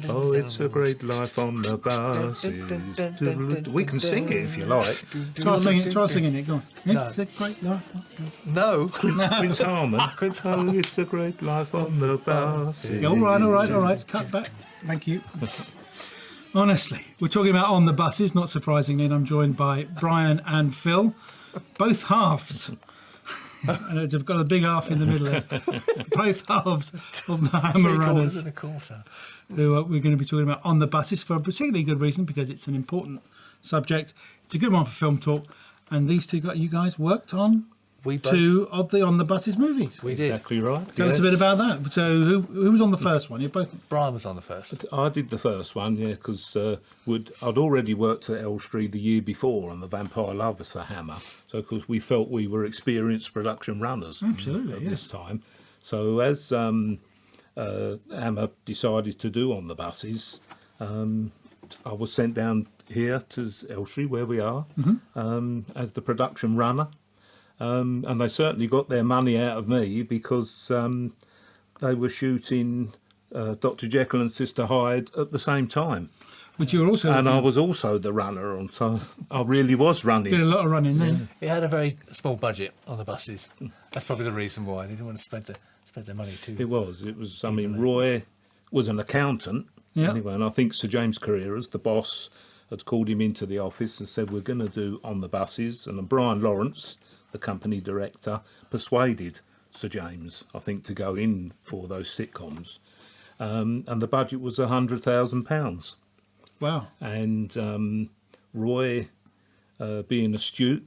Oh, it's a great life on the buses. We can sing it if you like. Try singing it, go on. It's a great life. No. Prince Harmon. Oh, it's a great life on the buses. All right. Cut back. Thank you. Honestly, we're talking about On the Buses, not surprisingly, and I'm joined by Brian and Phil, both halves. And I've got a big half in the middle there. Both halves of the Hammer Runners, And a quarter. who we're going to be talking about On the Buses for a particularly good reason, because it's an important subject. It's a good one for Film Talk, and these two you guys worked on two of the On the Buses movies. We did. Exactly right. Tell us a bit about that. So who was on the first one? You both. Brian was on the first. I did the first one, yeah, because I'd already worked at Elstree the year before on the Vampire Lovers for Hammer, so of course we felt we were experienced production runners. Absolutely, at yes. this time. So as Hammer decided to do On the Buses, I was sent down here to Elstree, where we are, as the production runner. And they certainly got their money out of me, because they were shooting Dr. Jekyll and Sister Hyde at the same time. Which you were also. And I was also the runner, and so I really was running. Did a lot of running then. It had a very small budget on the buses. That's probably the reason why they didn't want to spend their money too. It was. I mean, Roy was an accountant. Yeah. Anyway, and I think Sir James Carreras, the boss, had called him into the office and said, we're going to do On the Buses. And then Brian Lawrence, the company director, persuaded Sir James, I think, to go in for those sitcoms. And the budget was £100,000. Wow. And Roy, being astute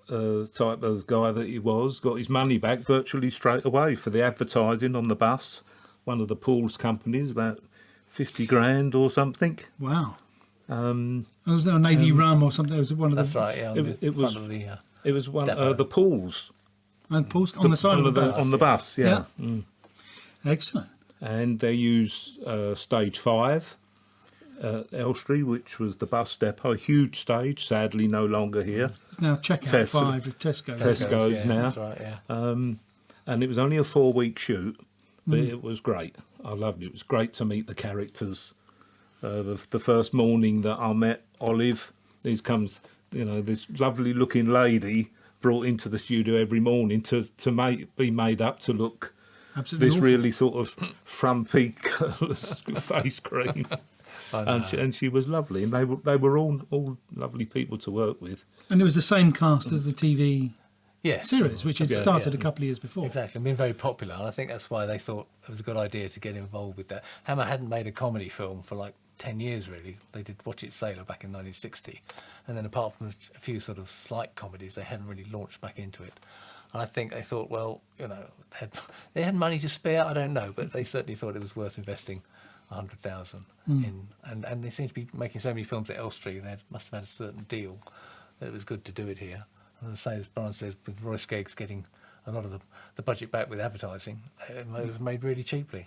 type of guy that he was, got his money back virtually straight away for the advertising on the bus. One of the Paul's companies, about 50 grand or something. Wow. Was there a Navy rum or something? It was one of That's the. right. Yeah. It was one depot. the Pauls. And Paul's on the side of the bus. On the bus, yeah. Excellent. And they used stage 5 at Elstree, which was the bus depot, a huge stage, sadly no longer here. It's now checkout 5 of Tesco's. Tesco's yeah, now. That's right. Yeah. And it was only a 4-week shoot, but it was great. I loved it. It was great to meet the characters. The first morning that I met Olive, this lovely looking lady brought into the studio every morning to be made up to look Absolutely this awful. really sort of frumpy face cream. And she was lovely, and they were all lovely people to work with. And it was the same cast as the TV Yes. series, which had started a couple of years before. Exactly, been very popular, and I think that's why they thought it was a good idea to get involved with that. Hammer hadn't made a comedy film for like 10 years, really. They did Watch It Sailor back in 1960, and then apart from a few sort of slight comedies, they hadn't really launched back into it. And I think they thought, well, they had money to spare, I don't know, but they certainly thought it was worth investing 100,000 in, and they seem to be making so many films at Elstree, they must have had a certain deal that it was good to do it here. And the same as Brian says, with Roy Skeggs getting a lot of the budget back with advertising, it was made really cheaply.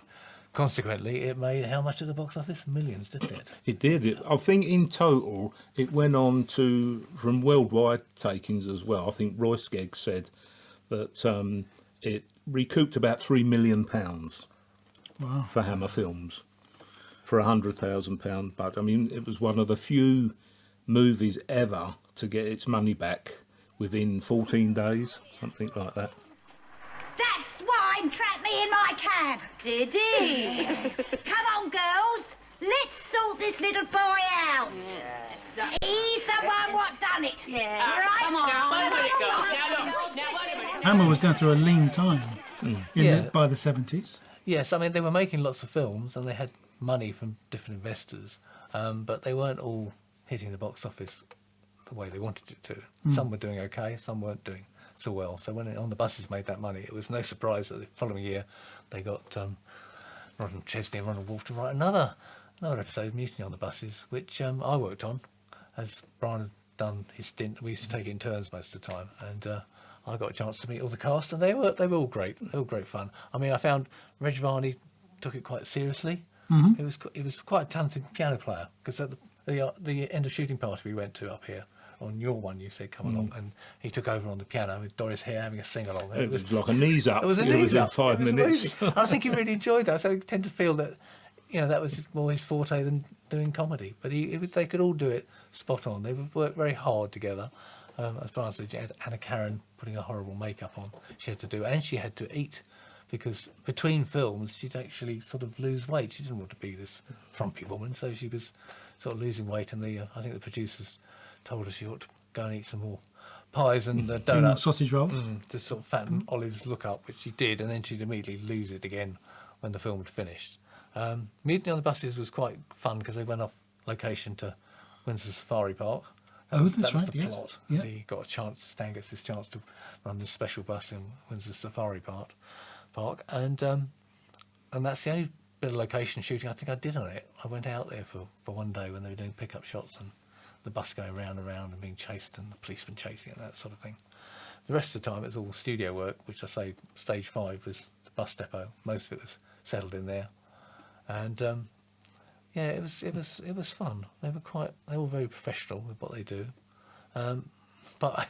Consequently, it made how much at the box office? Millions, didn't it? It did. I think in total it went on to, from worldwide takings as well, I think Roy Skeggs said that it recouped about £3 million for Hammer Films for £100,000 budget. I mean, it was one of the few movies ever to get its money back within 14 days, something like that. That swine trapped me in my cab. Did he? Come on, girls. Let's sort this little boy out. Yes. He's the one what done it. Yeah. Right? Come on. Hammer was going through a lean time by the 70s. Yes, I mean, they were making lots of films and they had money from different investors, but they weren't all hitting the box office the way they wanted it to. Some were doing okay, some weren't doing so well. So when On the Buses made that money, it was no surprise that the following year they got Ronald Chesney and Ronald Wolfe to write another episode of Mutiny on the Buses, which I worked on, as Brian had done his stint. We used to take it in turns most of the time, and I got a chance to meet all the cast, and they were all great. They were all great fun. I mean, I found Reg Varney took it quite seriously. He was quite a talented piano player, because at the end of shooting party we went to up here, on your one you said come along, and he took over on the piano with Doris Hare having a sing-along. It was like a knees up. It was a knees within up. 5 It was minutes. amazing. I think he really enjoyed that. So I tend to feel that, that was more his forte than doing comedy. But they could all do it spot on. They would work very hard together. As far as you had Anna Karen putting a horrible makeup on, she had to do, and she had to eat, because between films she'd actually sort of lose weight. She didn't want to be this frumpy woman, so she was sort of losing weight. And I think the producers told her she ought to go and eat some more pies and donuts, sausage rolls, to sort of fatten Olive's look up, which she did, and then she'd immediately lose it again when the film had finished. Mutiny on the Buses was quite fun because they went off location to Windsor Safari Park. That was that's the right, yes. plot. Yeah. He got a chance. Stan gets this chance to run this special bus in Windsor Safari Park, and that's the only bit of location shooting I think I did on it. I went out there for one day when they were doing pickup shots and the bus going round and round and being chased and the policeman chasing it and that sort of thing. The rest of the time it was all studio work, which I say stage 5 was the bus depot. Most of it was settled in there, and it was fun. They were very professional with what they do, but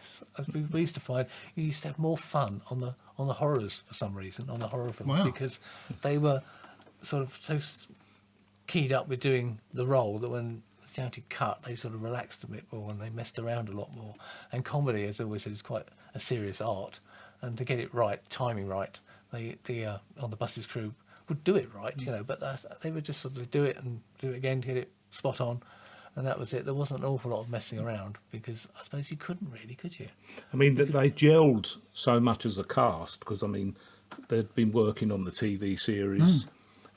we used to find you used to have more fun on the horrors for some reason, on the horror films. Wow. Because they were sort of so keyed up with doing the role that when the sound cut, they sort of relaxed a bit more and they messed around a lot more. And comedy, as I always said, is quite a serious art, and to get it right, timing right, the on the Buses crew would do it right, but they would just sort of do it and do it again to get it spot on, and that was it. There wasn't an awful lot of messing around, because I suppose you couldn't really, could you? I mean, they gelled so much as a cast, because, I mean, they'd been working on the TV series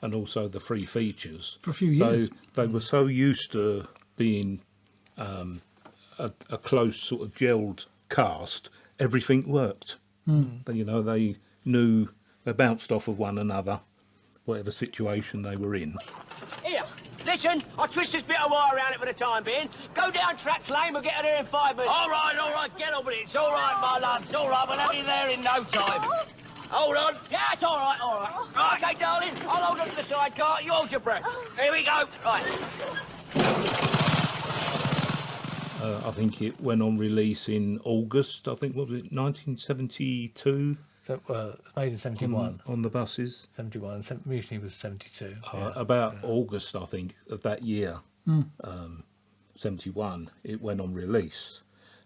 and also the free features. For a few years. So they were so used to being a close sort of gelled cast, everything worked. They knew, they bounced off of one another, whatever situation they were in. Here, listen, I'll twist this bit of wire around it for the time being. Go down Traps Lane, we'll get her there in 5 minutes. All right, get on with it. It's all right, my love, it's all right. We'll have you there in no time. Hold on. Yeah, it's all right, all right. Right, okay, darling, I'll hold on to the sidecar. You hold your breath. Here we go. Right. I think it went on release in August, I think, what was it, 1972? So it was made in 71. On the buses. 71, and Mutiny was 72. About August, I think, of that year, 71, it went on release.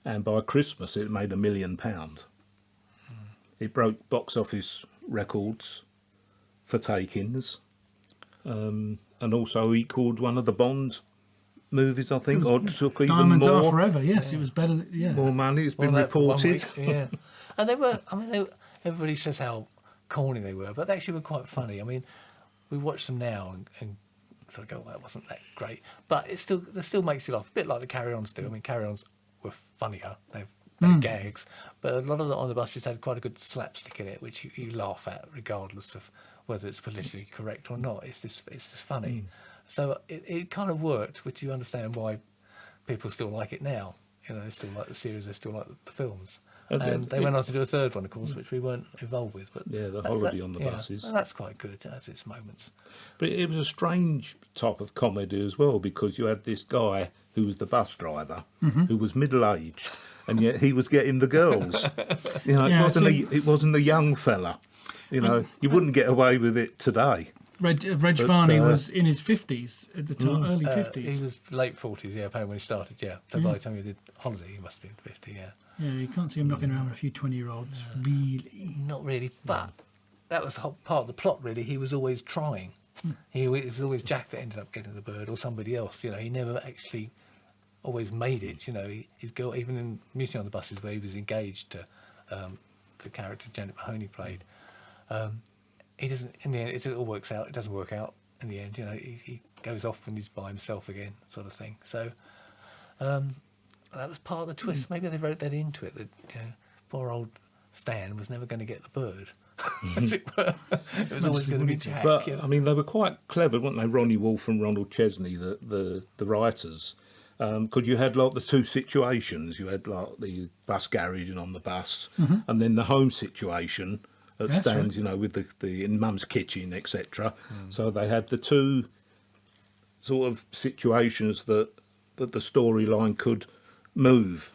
And by Christmas, it made £1 million. It broke box office records for takings, and also equalled one of the Bond movies, I think, or took even Diamonds more. Are Forever, yes, it was better. Yeah. More money, it's been That for 1 reported. week, yeah. And they were, everybody says how corny they were, but they actually were quite funny. I mean, we watch them now and sort of go, well, that wasn't that great. But it still makes you laugh, a bit like the Carry-Ons do. I mean, Carry-Ons were funnier. They've gags, but a lot of the on the buses had quite a good slapstick in it, which you laugh at regardless of whether it's politically correct or not. It's just funny. So it kind of worked, which you understand why people still like it now. They still like the series, they still like the films. And they went on to do a third one, of course, which we weren't involved with. But Yeah, the Holiday on the Buses. And that's quite good. It has its moments. But it was a strange type of comedy as well, because you had this guy who was the bus driver, who was middle-aged, and yet he was getting the girls. It wasn't a young fella. You wouldn't get away with it today. Reg Varney was in his 50s at the time, early 50s. He was late 40s, apparently, when he started, So by the time he did Holiday, he must have been 50, Yeah, you can't see him knocking around with a few 20-year-olds, really. Not really, but that was part of the plot, really. He was always trying. It was always Jack that ended up getting the bird, or somebody else. He never actually always made it. His girl, even in Mutiny on the Buses, where he was engaged to the character Janet Mahoney played, he doesn't. In the end, it all works out. It doesn't work out in the end. He goes off and he's by himself again, sort of thing. So that was part of the twist. Maybe they wrote that into it. That poor old Stan was never going to get the bird, as it were. It was always going to be Jack. But I mean, they were quite clever, weren't they? Ronnie Wolfe and Ronald Chesney, the writers, because you had like the two situations. You had like the bus garage and on the bus, and then the home situation at Stan's, with the in Mum's kitchen, etc. So they had the two sort of situations that the storyline could move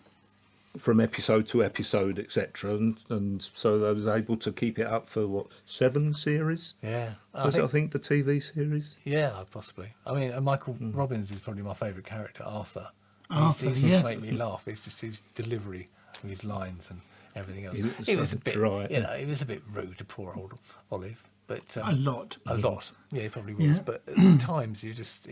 from episode to episode, etc. And so they was able to keep it up for, what, 7 series? Yeah. Was it, I think, the TV series? Yeah, possibly. I mean, Michael Robbins is probably my favourite character, Arthur. Arthur, he yes. used to make me laugh. It's just his delivery of his lines and everything else. It was so a bit, dry. it was a bit rude to poor old Olive. But A lot. a lot. Yeah, he probably was. Yeah. But at times, he was just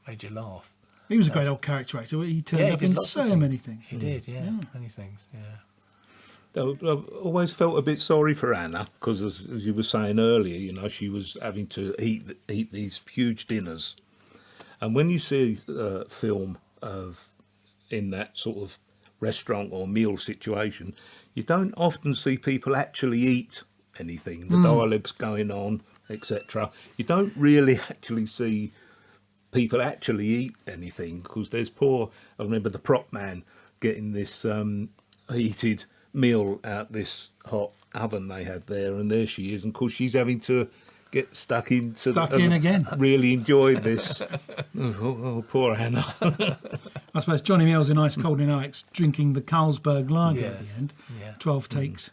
made you laugh. He was a great old character actor. He turned Yeah, he up did in lots of so things. many things. He did, yeah, many things, yeah. I've always felt a bit sorry for Anna because, as you were saying earlier, you know, she was having to eat these huge dinners, and when you see a film in that sort of restaurant or meal situation, you don't often see people actually eat anything. The dialogue's going on, etc. You don't really actually see people actually eat anything because there's I remember the prop man getting this heated meal out this hot oven they had there, and there she is, and of course she's having to get stuck in again. Really enjoyed this. Oh, poor Anna. I suppose Johnny Mills in Ice Cold in Alex drinking the Carlsberg lager at Yes. the end. Yeah. 12 takes,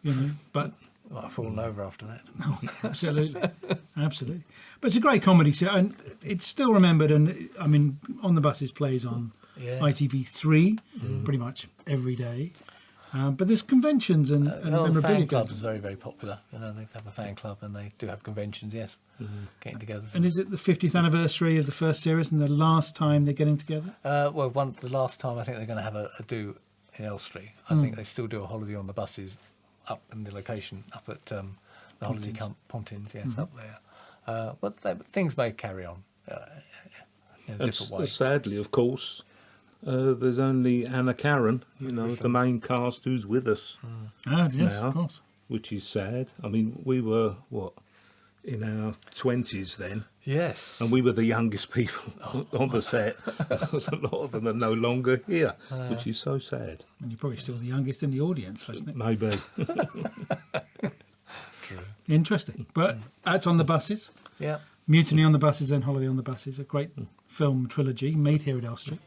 you know, but Well, I've fallen over after that. absolutely, absolutely. But it's a great comedy set, and it's still remembered. And I mean, On the Buses plays on Yeah. ITV3 pretty much every day. But there's conventions and The memorabilia. fan club goes. is very, very popular. You know, they have a fan club and they do have conventions, yes, getting together. And is it the 50th anniversary of the first series and the last time they're getting together? The last time I think they're going to have a do in Elstree. I think they still do a holiday on the buses up in the location up at the holiday camp Pontins, yes, up there. But things may carry on in a different way. Sadly, of course, there's only Anna Karen, you know, the main cast who's with us Yes, now, of course. which is sad. I mean, we were, in our 20s then, Yes. and we were the youngest people on the set. Because a lot of them are no longer here, which is so sad. And you're probably still the youngest in the audience, isn't it? Maybe. True. Interesting. But that's On the Buses. Yeah. Mutiny on the Buses and Holiday on the Buses, a great film trilogy made here at Elstree.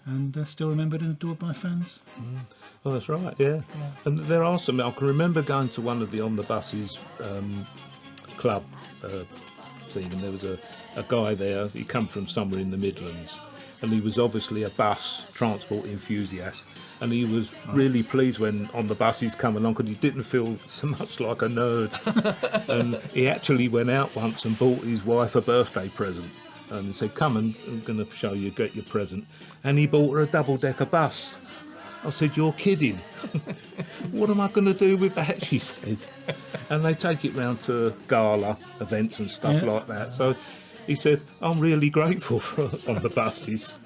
And still remembered and adored by fans. Oh, that's right, yeah. And there are some, I can remember going to one of the On the Buses club scene, and there was a guy there, he come from somewhere in the Midlands, and he was obviously a bus transport enthusiast, and he was really pleased when On the Buses come along because he didn't feel so much like a nerd. And he actually went out once and bought his wife a birthday present. And he said, come and I'm going to show you, get your present. And he bought her a double-decker bus. I said, you're kidding. What am I going to do with that, she said. And they take it round to gala events and stuff like that. So he said, I'm really grateful for On the Buses.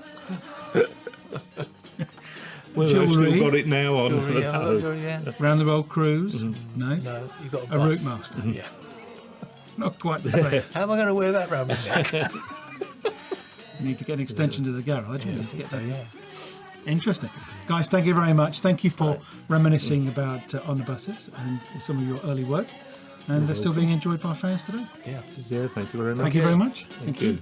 Well, they've still Jewellery. got it now on. Jewellery, yeah, jewellery, yeah. Round the World Cruise. No? No, you've got A Route Master. Yeah. Not quite the same. How am I going to wear that round my neck? You need to get an extension to the garage. You need to get So, that. yeah. Interesting. Guys, thank you very much. Thank you for reminiscing about On the Buses and some of your early work. And they're still being enjoyed by fans today. Yeah. Yeah, thank you very much. Thank you very much. Thank you.